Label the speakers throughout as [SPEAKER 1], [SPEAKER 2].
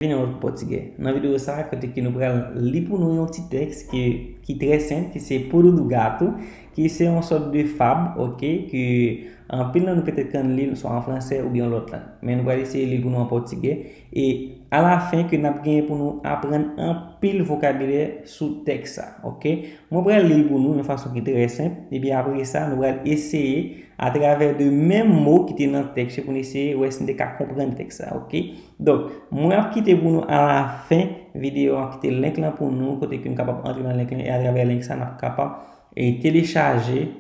[SPEAKER 1] Bienvenue au portugais. Dans la vidéo ça, côté que nous allons lire pour nous un petit texte qui est très simple, qui c'est Pulo do Gato, qui c'est une sorte de fable, ok, que en pile nous peut-être qu'on lit soit en français ou bien l'autre langue. Mais nous allons essayer de lire pour nous en portugais et à la fin que nous avons pour nous apprendre un pile vocabulaire sous texte ça, ok. Moi je vais lire pour nous de façon qui est très simple et bien après ça nous allons essayer à travers de mêmes mots qui étaient dans le texte pour essayer ou essayer de comprendre le texte ça, ok. Donc moi je quitter pour nous à la fin vidéo quitter le link là pour nous côté que nous capable entrer dans le link et à travers le link ça nous capable et télécharger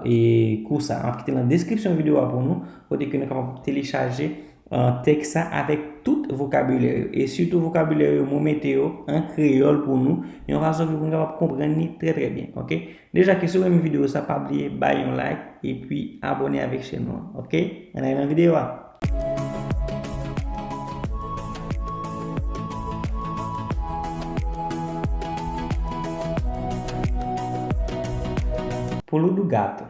[SPEAKER 1] et cours ça on quitter dans la description vidéo pour nous côté que nous capable télécharger texte ça avec tout vocabulaire et surtout vocabulaire mot météo en créole pour nous et on va que vous capable comprendre très très bien, ok. Déjà que sur une vidéo ça pas oublier bailler un like et puis abonner avec chez nous, ok. On a une vidéo Pulo do gato.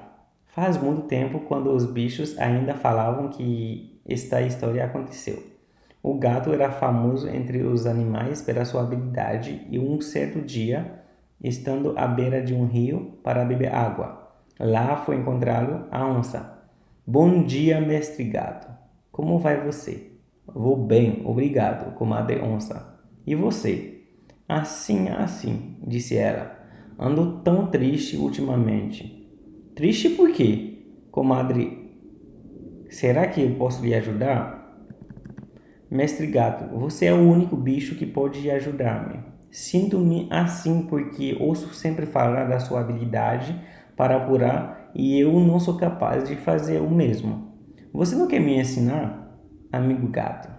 [SPEAKER 1] Faz muito tempo, quando os bichos ainda falavam que esta história aconteceu. O gato era famoso entre os animais pela sua habilidade e um certo dia, estando à beira de um rio para beber água, lá foi encontrá-lo a onça. Bom dia, mestre gato. Como vai você? Vou bem, obrigado, comadre onça. E você? Assim, disse ela. Ando tão triste ultimamente. Triste por quê? Comadre, será que eu posso lhe ajudar? Mestre gato, você é o único bicho que pode ajudar-me. Sinto-me assim porque ouço sempre falar da sua habilidade para apurar e eu não sou capaz de fazer o mesmo. Você não quer me ensinar, amigo gato?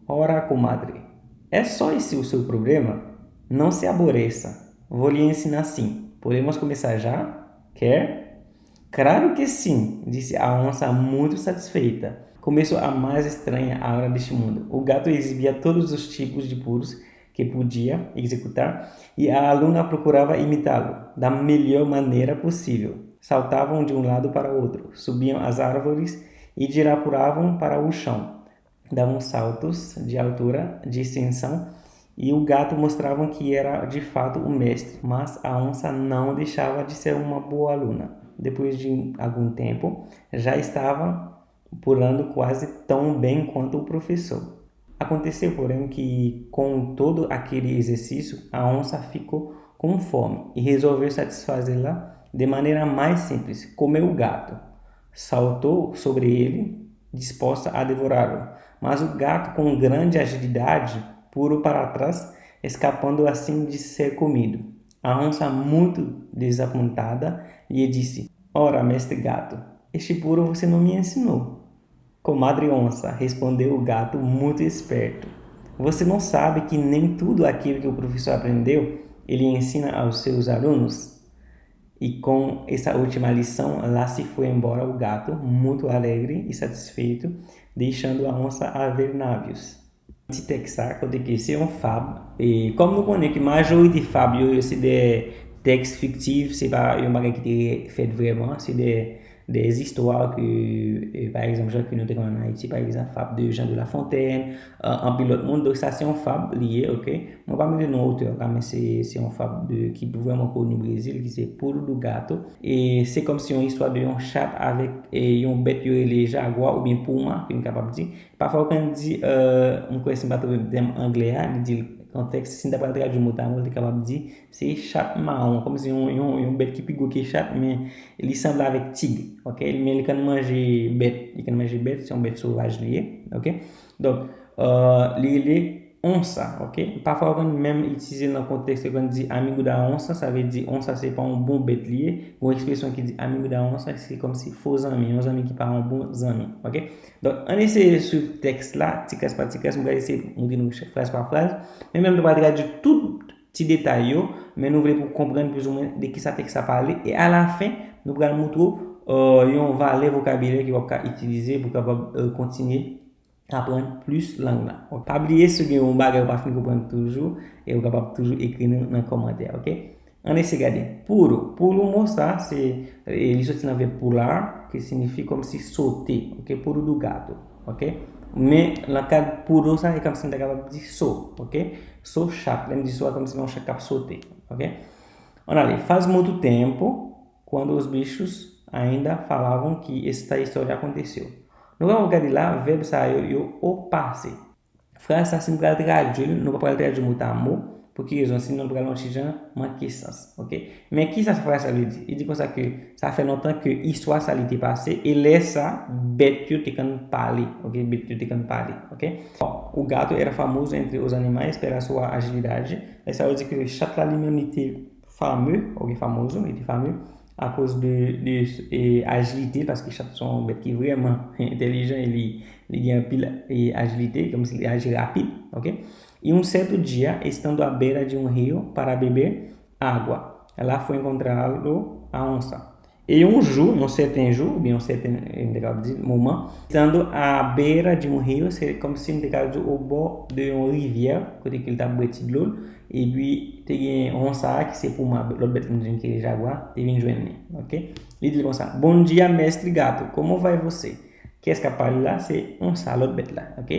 [SPEAKER 1] Ora, comadre, é só esse o seu problema? Não se aborreça. Vou lhe ensinar sim. Podemos começar já? Quer? Claro que sim, disse a onça muito satisfeita. Começou a mais estranha hora deste mundo. O gato exibia todos os tipos de pulos que podia executar e a aluna procurava imitá-lo da melhor maneira possível. Saltavam de um lado para o outro, subiam as árvores e dirapuravam para o chão. Davam saltos de altura, de extensão, e o gato mostrava que era de fato o mestre, mas a onça não deixava de ser uma boa aluna. Depois de algum tempo, já estava pulando quase tão bem quanto o professor. Aconteceu, porém, que com todo aquele exercício, a onça ficou com fome e resolveu satisfazê-la de maneira mais simples. Comeu o gato, saltou sobre ele, disposta a devorá-lo, mas o gato, com grande agilidade, pulou para trás, escapando assim de ser comido. A onça, muito desapontada, lhe disse: Ora, mestre gato, este pulo você não me ensinou. Comadre onça, respondeu o gato muito esperto. Você não sabe que nem tudo aquilo que o professor aprendeu, ele ensina aos seus alunos? E com essa última lição, lá se foi embora o gato, muito alegre e satisfeito, deixando a onça a ver navios. Petit texte côté que c'est un fable et comme nous connaissons que majorité fable c'est des textes fictifs, c'est pas un bagage qui est fait vraiment, c'est des histoires que par exemple Jean que nous avons en Haïti, par exemple fable de Jean de La Fontaine en pilote monde, donc ça c'est un fable lié, ok. Moi pas me nom auteur là, mais c'est un fable qui est vraiment connu au Brésil qui c'est Pulo do Gato et c'est comme si une histoire de un chat avec un bête les jaguar ou bien puma que nous capable dire. Parfois quand on dit on connaît pas trop le terme anglais, il dit contexte si d'après traduire mot on est capable de dire c'est chat marron comme si un bête qui pigo qui chat mais il semble avec tigre, ok. Mais il quand manger bête c'est un bête sauvage lié, ok. Donc les onça, ok. Parfois on même utiliser dans le contexte quand on dit amigo da onça, ça veut dire onça c'est pas un bon bête lié. Une expression qui dit amigo da onça c'est comme si faux amis, un ami qui pas un bon ami, ok. Donc on essaie ce texte là, ticas par ticas, on va essayer de dire phrase par phrase, mais même de pas regarder tout petit détail, mais nous voulons pour comprendre plus ou moins de qui ça texte ça parler et à la fin nous allons montrer on va les vocabulaire qui va utiliser pour capable continuer apprendre plus langue là. Pas oublier ce que on bagage pas fin comprendre toujours et on capable toujours écrire dans commentaire, OK. On essaie regarder. Pulo mostrar c'est ele sorti dans verbe pular que signifie comme si sauter, OK. Pulo do gato, OK. mais le cas pour eux, ça est comme si on était capable de dire saut, ok? Saut chato, lembra de saut é como se não capaz de sauter, ok? Olha ali, faz muito tempo, quando os bichos ainda falavam que esta história aconteceu. No lugar de lá, o verbo saiu o passe. Frase assim para traduzir, no papel traduzir muito amor, porque eles ensinam para não seja uma questão, ok? Mas que essa frase ali diz? Il dit comme ça que ça fait longtemps que histoire ça l'était passé et laisse ça bête te can parler, ok? Bête te can parler, ok? Bom, o gato era famoso entre os animais pela sua agilidade. Essa eu diz que o chat lá lui-même était fameux, ok? Famoso, il était fameux à cause de agilité, parce que chaque sont bêtes qui vraiment intelligent, ele a pile e agilité, como se ele age rápido, ok? E um certo dia, estando à beira de um rio para beber água, ela foi encontrá-lo a onça. E um jour, certain jour, bien um certain moment, estando à beira de um rio, c'est comme si on était au bord de une rivière, côté qu'il t'a boiti de l'eau, et puis tem onça que c'est pour moi, l'autre bête que est jaguar, e vem joindre, ok? Ele diz comme ça, bon dia mestre gato, como vai você? Qu'est-ce qu'il parle là, c'est onça, l'autre bête là, ok?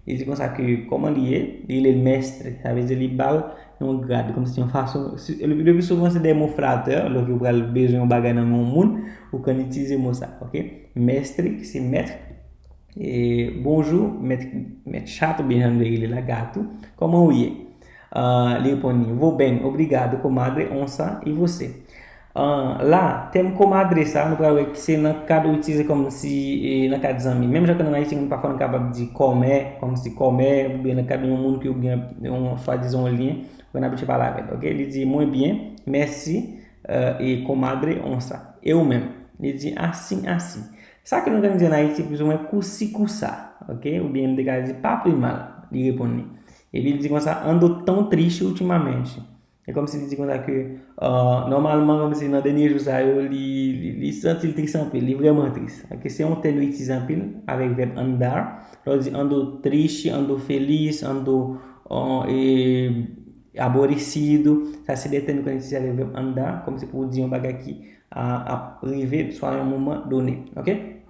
[SPEAKER 1] Ele diz comme ça que comment il est mestre, ça veut dire il parle un grade, comme si on façon, le plus souvent c'est des mots flatteurs, alors que vous avez besoin de bagage dans le monde, ou quand utilise mot ça, ok? Mestre, c'est maître. Et bonjour, maître chato, bien ele là, gato, comment vous est? Ele responde, vou bem, obrigado, comadre, onça, e você? Lá, tem comadre, sabe? Que se na cada utiliza como se na cada exame, mesmo já que não é isso, para falar capaz de comer, como se comer, bem na cada mundo que um só diz uma linha, quando a gente fala, ok? Ele diz, muito bem, merci, e comadre, onça, eu mesmo. Ele diz, assim, assim. Sabe que não quer dizer na tipo, é cussa, ok? O bem de cara diz, papo e mal, ele responde. Ele diz que ando tão triste ultimamente. É como se ele diz que normalement comme si dans dernier jour ça il sent triste un peu, il est vraiment triste. A questão é ele utilise un peu avec verbe andar. Ele diz ando triste, ando feliz, ando aborrecido. Ça se détermine quando utilise avec verbe andar, como se podia um bagage aqui a arriver soit à un moment donné, ok?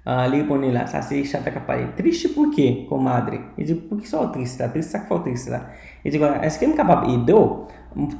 [SPEAKER 1] Ele responde lá, ça c'est chata capaz. Triste por quê, comadre? Ele diz, por que só triste lá? Triste, sabe que foi triste lá? Ele diz, est-ce que me capaz de aider?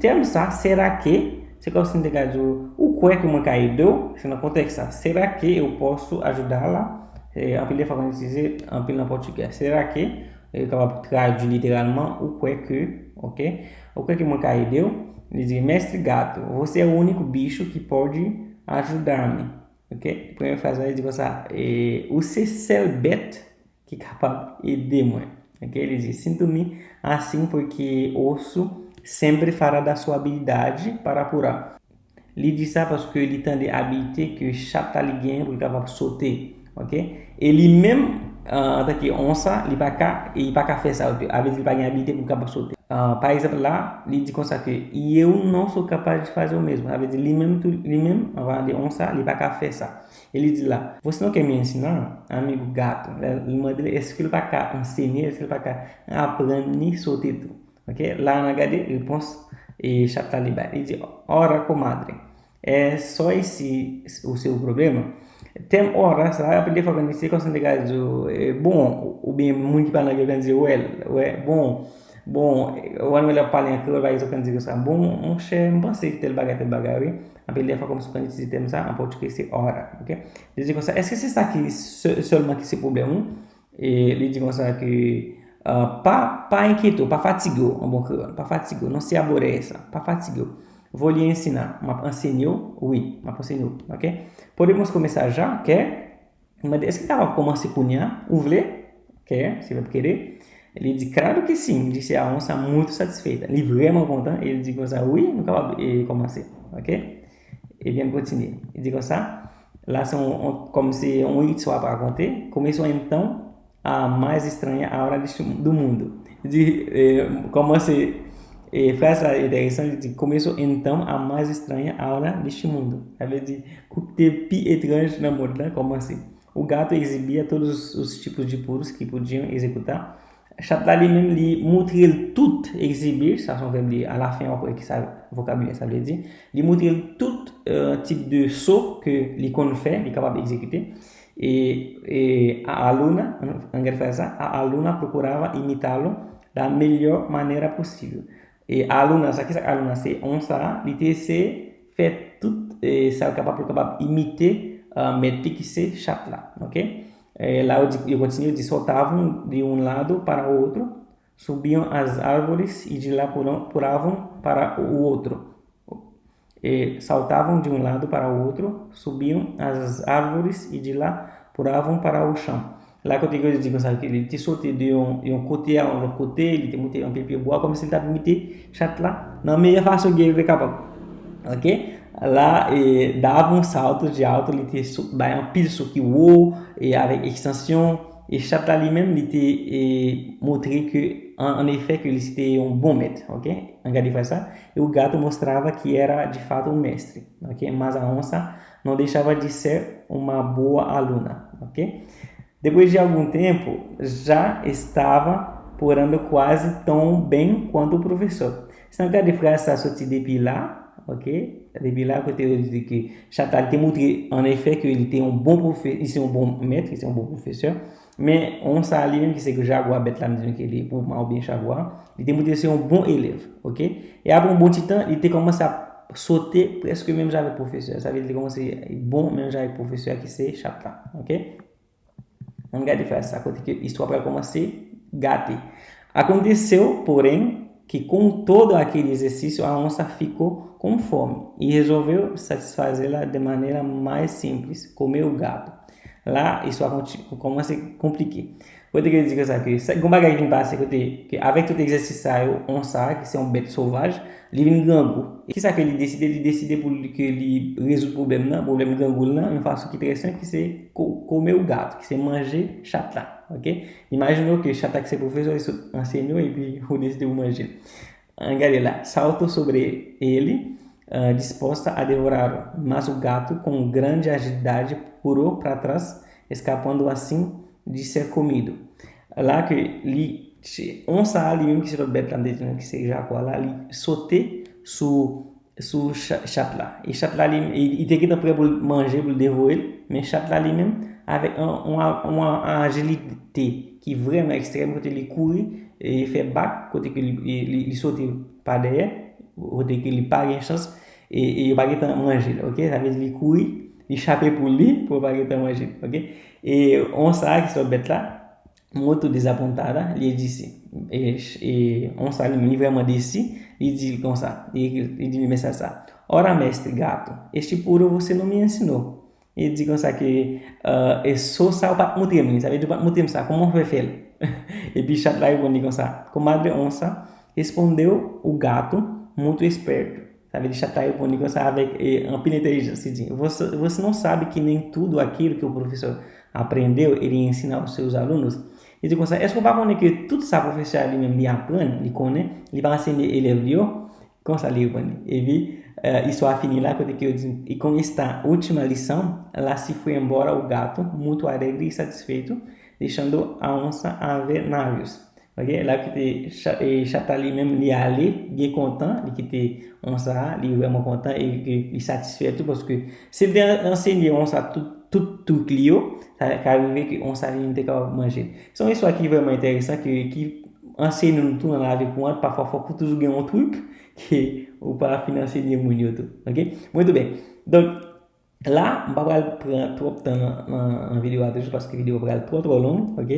[SPEAKER 1] Termo ça, será que? Você consegue entender o que é que me caiu? Se não acontece ça, será que eu posso ajudá-la? En pile fois, on utilise en pile en portugais. Será que? Eu capaz de traduzir literalmente o que é que, ok? O que é que me caiu? Ele diz, mestre gato, você é o único bicho que pode ajudar-me. Ok? A primeira frase ele diz assim, o ser bête que é capaz de aider-moi. Ok? Ele diz, sinto-me assim porque osso sempre fará da sua habilidade para apurar. Ele diz ça parce que ele tem de habilité que chaque liguinha pour capable de sauter. Ok? Ele mesmo, daqui onça, ele vai cá fazer ça. Às vezes ele vai habilité pour capable de sauter. Par exemplo, lá, ele diz que eu não sou capaz de fazer o mesmo. Às vezes, ele mesmo, avant de onça, ele vai cá fazer ça. Ele diz lá, você não quer me ensinar, amigo gato? Ele manda, est-ce que ele vai cá ensinar, est-ce que ele vai cá aprender sobre tudo? Ok? Lá na HD, ele põe e chata libera. Ele diz, ora, comadre, é só esse o seu problema? Tem horas, lá, aprender a fazer isso, bom, o bem muito para não dizer, bom, o ano ele parle aquilo vai isso quer dizer que bom, on cher, não pense que tel bagage, appeler fois comme ça quand utilise terme ça en portugais c'est hora, ok? Ele diz comme ça, est-ce que c'est ça qui seulement que c'est problème? Et ele diz comme ça que pas inquieto, pas fatigou, en bon créole, pas fatigou, não se aborreça, pas fatigou. Vou lhe ensinar, ensinou, oui, ensinou, ok? Podemos começar já, quer? Mas est-ce que dá para começar com o vler? Quer? Se vai querer? Ele diz, claro que sim, disse a onça muito satisfeita. Ele vraiment content, ele diz comme ça, oui, nous capable commencer, ok? Et bien continuer. Il dit comme ça, lá são como se história para raconter. Começou então a mais estranha hora do mundo. Ele diz, como se faz essa interessante, ele diz, começou então a mais estranha hora deste mundo. Ça veut dire, o que pi étrange no mundo, né? Como assim? O gato exibia todos os tipos de puros que podiam executar. Chapla lui-même lui montrer tout exhibir, ça son verbe à la fin après que ça vocabulaire ça veut dire, lui montrer tout type de saut que lui qu'on fait, il est capable d'exécuter E a aluna, a aluna procurava imitá-lo da melhor maneira possível. E a aluna, a aluna se onsa, ele se fait tout, ça capable imiter métrique se chapla, ok? Lá eu continuo de soltavam de um lado para o outro, subiam as árvores e de lá pulavam para o outro. Saltavam de um lado para o outro, subiam as árvores e de lá pulavam para o chão. Lá que eu digo, sabe, que ele te sauté de um côté a um outro côté, ele te monté un peu bois, comme se ele t'avait mis chat lá, na meia façon que ele é capable. Ok? Lá, dava um salto de alto, ele te dava um pile sur qui haut, et avec extension, et chaque là lui-même, il te montré que, en effet, que ele était um bom maître, ok? Angadi faz ça. E o gato mostrava que era, de fato, um mestre, ok? Mas a onça não deixava de ser uma boa aluna, ok? Depois de algum tempo, já estava porando quase tão bem quanto o professor. Então, Angadi faz ça sorti depuis là, ok? Depuis là, côté il dit que Chantal a montré en effet qu'il était un bon professeur, il est un bon maître, il est un bon professeur, mais on sait lui-même qui c'est que Jaguar bête là, me qu'il est pour mal bien Jaguar, il était montré c'est un bon élève, ok? Et après un bon petit temps, il était commencé à sauter presque même avec le professeur, ça veut dire qu'il commencé bon même avec le professeur qui c'est Chantal, ok? On regarde faire ça, côté que l'histoire vai commencer gâter. Aconteceu, porém, que com todo aquele exercício a onça ficou com fome e resolveu satisfazê-la de maneira mais simples, comer o gato. Lá, isso começa a compliquer. Outra que eu digo que como bagagem vem passer que avec tout exercice onça, que c'est un bête sauvage, il vient gango. Et qu'est-ce qu'il décide? Il décide pour que il résout le problème gango là, une façon qui est très simple, qui c'est comer o gato, qui c'est manger chat là, ok? Imaginons que chat que c'est professeur ensinou e puis o décide de manger. Angare lá, saltou sobre ele, disposta a devorá-lo, mas o gato, com grande agilidade, pulou para trás, escapando assim de ser comido. Là que on sait lui-même qui se le bête que c'est Jaguar là, il sautait sous chat là. Et chat là, il était prêt pour manger, pour le dévorer, mais chat là lui-même, avec une agilité qui est vraiment extrême, côté il courait et fait back, côté il sautait par derrière, côté il pas de chance, et il pas de manger, ok? Ça veut dire il courait, il échappait pour lui, pour pas de manger, ok? Et on sait que ce bête là, muito desapontada, ele disse, e on sait ele vraiment déçu, ele disse como ça, ele disse assim, ora mestre gato, este puro você não me ensinou. Ele disse como ça que é só sal para muito tempo, sabe? De muito tempo, sabe? Como foi feito? E bicho lá eu como ça. Comadre onça respondeu o gato muito esperto. Sabe, ele chateia o bonito, sabe, ampla inteligência. Você não sabe que nem tudo aquilo que o professor aprendeu, ele ensina aos seus alunos. E digo assim, est-ce qu'on va connaître que tout ça professeur lui-même lui apprend, lui connaît, il va enseigner élèves lui, comme ça lui connaît. Et puis, histoire finie lá, quando que eu digo, e com esta última lição, lá se foi embora o gato, muito alegre e satisfeito, deixando a onça a ver navios. Ok? Là que Chata lui-même lui allé, il est content, il quitte onça, il est vraiment content et il est satisfait tout parce que c'est d'enseigner onça tout Clio, ça arrive que on savait inte capable manger. São isso aqui vraiment intéressant que enseigne nous tout dans la vie pour parfois pour toujours gagner un truc que ou pas financer ni muito, OK? Muito bem. Donc lá, on va prendre trop de temps en vidéo juste parce que vidéo va trop long, OK?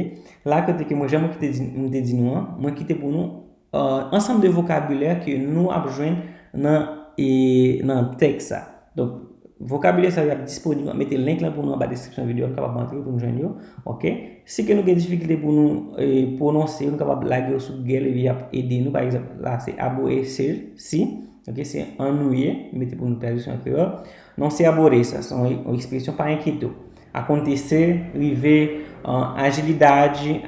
[SPEAKER 1] Là que moi j'aime que te dit nous, moi qui te pour nous ensemble de vocabulaire que nous avons besoin dans texte. Donc vocabulaire ça va être disponible, mettez le link là pour nous dans la description de la vidéo, capable d'entrer pour nous joindre, OK? Si que nous avons des difficultés pour nous prononcer, nous capable laguer sur Google et aider nous par exemple là c'est aboyer si, OK, c'est ennuyé, mettez pour nous traduction en créole. Non, c'est aborrer ça, são expressão para inquieto. Acontecer, viver,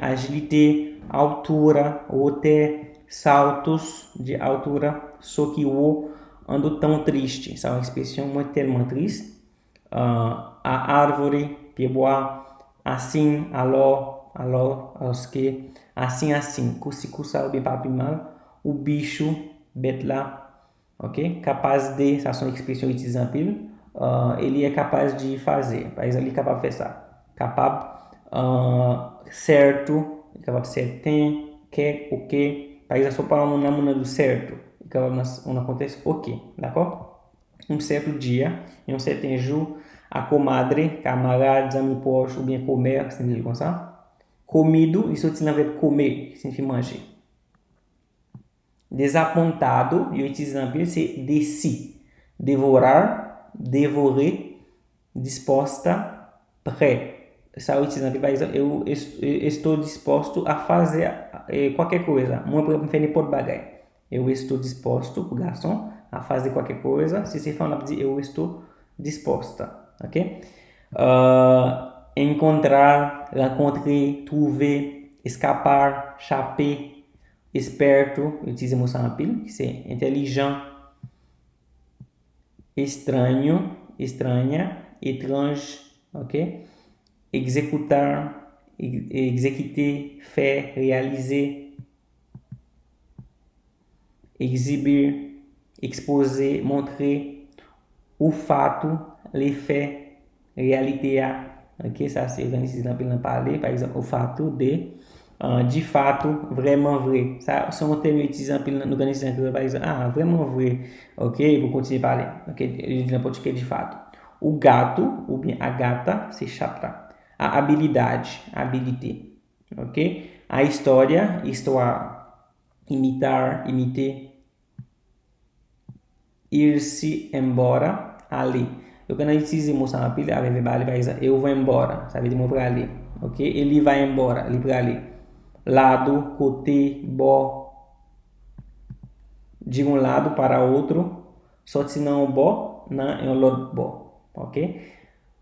[SPEAKER 1] agilité, altura, até saltos de altura, só que o ando tão triste, essa é uma expressão muito tellement triste. A árvore, piebois, assim, alors, que, assim, cusi-cusa, o bem mal, o bicho, bête lá, ok? Capaz de, essa é uma expressão utilizável, ele é capaz de fazer, mas ele é capaz de fazer. capaz certo, capaz certain, que, o que. Par exemple, só para na mona do certo, capaz não acontece o que, d'accord? Um certo dia, em um certo jour, a comadre, camarades, amis proches, ou bien comer, significa comme ça. Comido, isso utilisa o verbo comer, que significa manger. Desapontado, eu utilizo na Bíblia, c'est décis. Devorar, dévorer, disposta, prêt. Essa eu utilizo na Bíblia, eu estou disposto a fazer qualquer coisa. Uma para me por bagay. Eu estou disposto, o garçom, a fazer qualquer coisa. Se você fala, eu estou disposta, ok? Encontrar, rencontrer, trouver, escapar, chaper, esperto, eu utilizo emoção na pile, que é inteligente, estranho, estranha, étrange, ok? Executar, exécuter, faire, réaliser, exibir, exposer, montrer, o fato, les faits, réalité, ok? Ça c'est organisé dans le parler, par exemple, o fato de fato, vraiment vrai. Ça, c'est un terme utilisé no organisation, par exemple, vraiment vrai, ok? Vou continuer a parler, ok? Ele pode que de fato. O gato, ou bien a gata, se chata. A habilidade, habilité, ok? A história, histoire, imitar, imiter. Ir-se embora, aller. Eu quando a gente diz emoção na pilha, a verbal vai dizer eu vou embora, sabe? De mão para ali, ok? Ele vai embora, ali para ali. Lado, côté, bo. De um lado para outro, só se não bo, não é o lado bo, ok?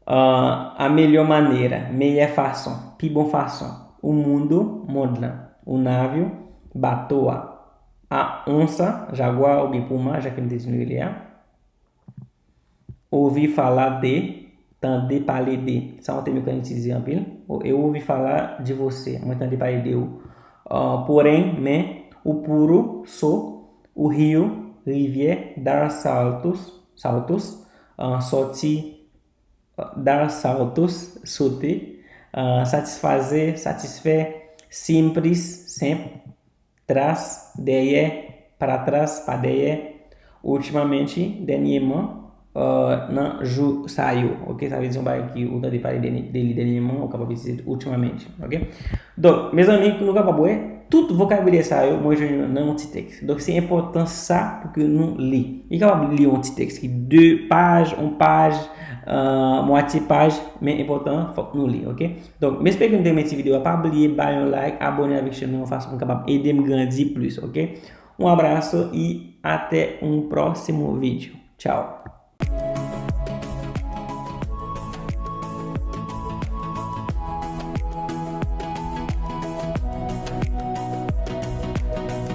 [SPEAKER 1] A melhor maneira, meilleure façon, plus bonne façon. O mundo, monde. O navio, bateau. A onça, jaguar ou puma, já que me disse ele é. Ouvir falar de, entender parler de. Ça, on tem que a gente dizer eu ouvi falar de você, eu entender parler de eu. Porém, o puro, sou, o rio, rivière, dar saltos, sortir, dar saltos, sauter, satisfazer, satisfaire, simples, sempre, trás, derrière, para trás, para derrière, ultimamente, dernièrement, saiu, ok? Ça veut dire que o temps de parler dele dernièrement, ou capable de dizer ultimamente, ok? Donc, mes amis, nous capable tout vocabulaire saiu, moi je não un petit texte. Donc, c'est important ça pour que nous lisions. Il est capable de lire un petit texte qui 2 pages, 1 page, moitié page, mais important, faut que nous lisions, ok? Donc, j'espère que vous avez aimé cette vidéo. Pas oublier, bailler un like, abonner avec la chaîne, de façon capable aider me grandir plus, ok? Um abraço e até um próximo vídeo. Tchau!